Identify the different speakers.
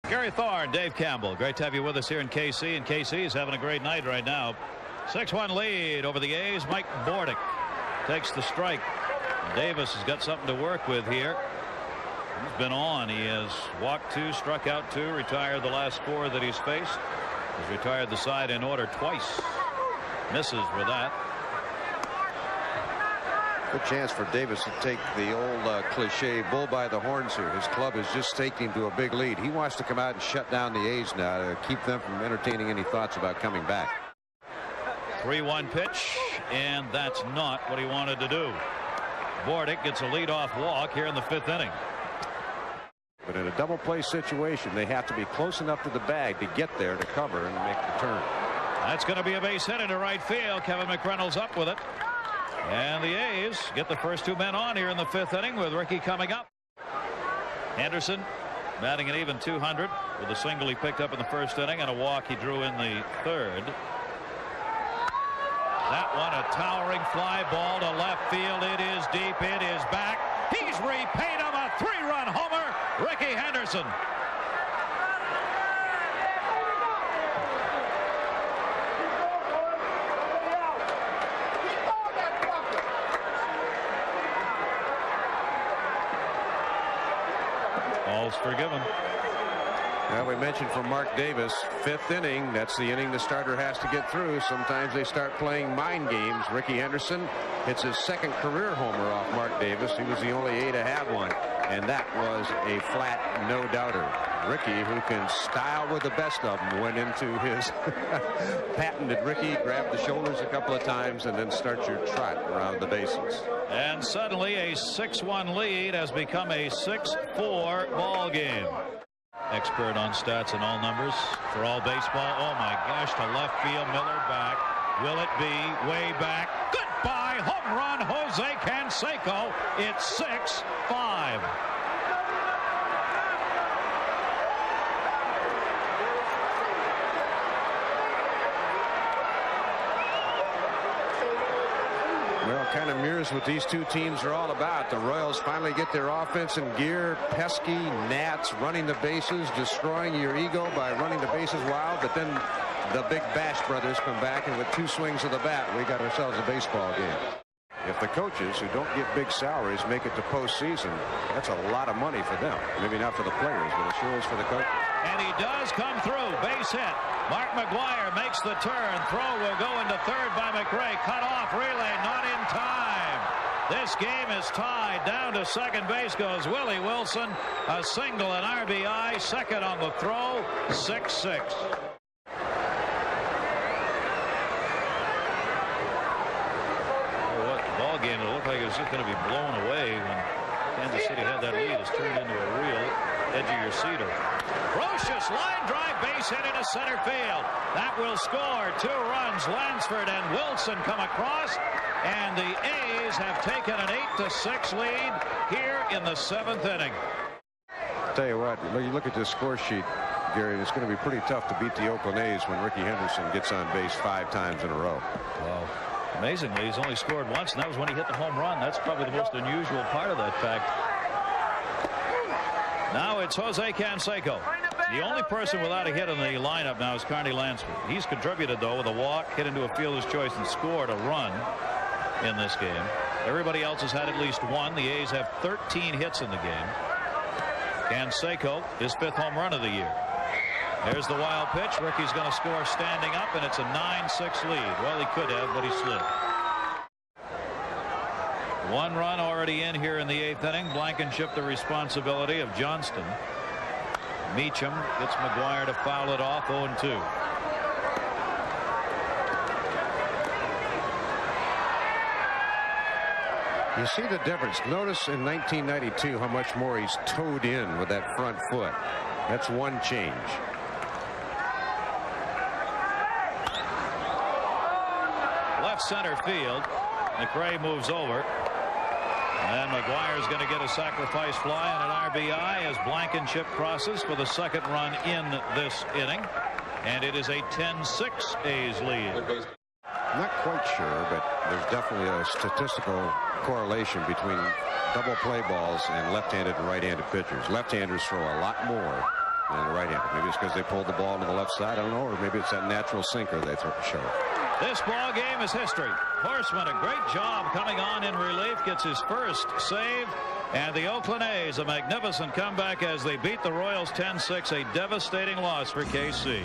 Speaker 1: Gary Thorne, Dave Campbell, great to have you with us here in KC, and KC is having a great night right now. 6-1 lead over the A's. Mike Bordick takes the strike. Davis has got something to work with here. He's been on. He has walked 2, struck out 2, retired the last 4 that he's faced. He's retired the side in order twice. Misses with that.
Speaker 2: Good chance for Davis to take the old cliche bull by the horns here. His club has just taken him to a big lead. He wants to come out and shut down the A's now to keep them from entertaining any thoughts about coming back.
Speaker 1: 3-1 pitch, and that's not what he wanted to do. Bordick gets a leadoff walk here in the 5th inning.
Speaker 2: But in a double play situation, they have to be close enough to the bag to get there to cover and make the turn.
Speaker 1: That's going to be a base hit into right field. Kevin McReynolds up with it. And the A's get the first 2 men on here in the 5th inning with Ricky coming up. Anderson batting an even 200 with a single he picked up in the 1st inning and a walk he drew in the 3rd. That one a towering fly ball to left field. It is deep. It is back. He's repaid him a 3-run homer. Ricky Henderson. All's forgiven.
Speaker 2: Well, we mentioned from Mark Davis, 5th inning. That's the inning the starter has to get through. Sometimes they start playing mind games. Ricky Henderson hits his 2nd career homer off Mark Davis. He was the only A to have one, and that was a flat no-doubter. Ricky, who can style with the best of them, went into his patented Ricky, grabbed the shoulders a couple of times, and then start your trot around the bases.
Speaker 1: And suddenly a 6-1 lead has become a 6-4 ball game. Expert on stats and all numbers for all baseball. Oh my gosh, to left field. Miller back. Will it be way back? Goodbye, home run, Jose Canseco. It's 6-5.
Speaker 2: Well, it kind of mirrors what these 2 teams are all about. The Royals finally get their offense in gear. Pesky Nats running the bases, destroying your ego by running the bases wild. But then the big Bash brothers come back, and with 2 swings of the bat, we got ourselves a baseball game. If the coaches who don't get big salaries make it to postseason, that's a lot of money for them. Maybe not for the players, but it sure is for the coaches.
Speaker 1: And he does come through. Base hit. Mark McGwire makes the turn. Throw will go into 3rd by McRae. Cut off. Relay not in time. This game is tied. Down to 2nd base goes Willie Wilson. A single, an RBI. 2nd on the throw. 6-6. Ball game. It looked like it was just going to be blown away when Kansas City had that lead. It's turned into a real edge of your seater. Ferocious line drive, base hit into center field. That will score 2 runs. Lansford and Wilson come across, and the A's have taken an 8-6 lead here in the 7th inning.
Speaker 2: Tell you what, when you look at this score sheet, Gary, it's going to be pretty tough to beat the Oakland A's when Ricky Henderson gets on base 5 times in a row.
Speaker 1: Wow. Amazingly, he's only scored once, and that was when he hit the home run. That's probably the most unusual part of that fact. Now it's Jose Canseco. The only person without a hit in the lineup now is Carney Lansford. He's contributed, though, with a walk, hit into a fielder's choice, and scored a run in this game. Everybody else has had at least 1. The A's have 13 hits in the game. Canseco, his 5th home run of the year. There's the wild pitch. Ricky's going to score standing up, and it's a 9-6 lead. Well, he could have, but he slid. 1 run already in here in the 8th inning. Blankenship the responsibility of Johnston. Meacham gets McGwire to foul it off. 0-2.
Speaker 2: You see the difference. Notice in 1992 how much more he's towed in with that front foot. That's one change.
Speaker 1: Left center field. McRae moves over. And McGwire's going to get a sacrifice fly on an RBI as Blankenship crosses for the 2nd run in this inning. And it is a 10-6 A's lead.
Speaker 2: I'm not quite sure, but there's definitely a statistical correlation between double play balls and left-handed and right-handed pitchers. Left-handers throw a lot more And a right-hander. Maybe it's because they pulled the ball to the left side. I don't know. Or maybe it's that natural sinker they show.
Speaker 1: This ball game is history. Horseman, a great job coming on in relief, gets his first save, and the Oakland A's, a magnificent comeback as they beat the Royals 10-6, a devastating loss for KC.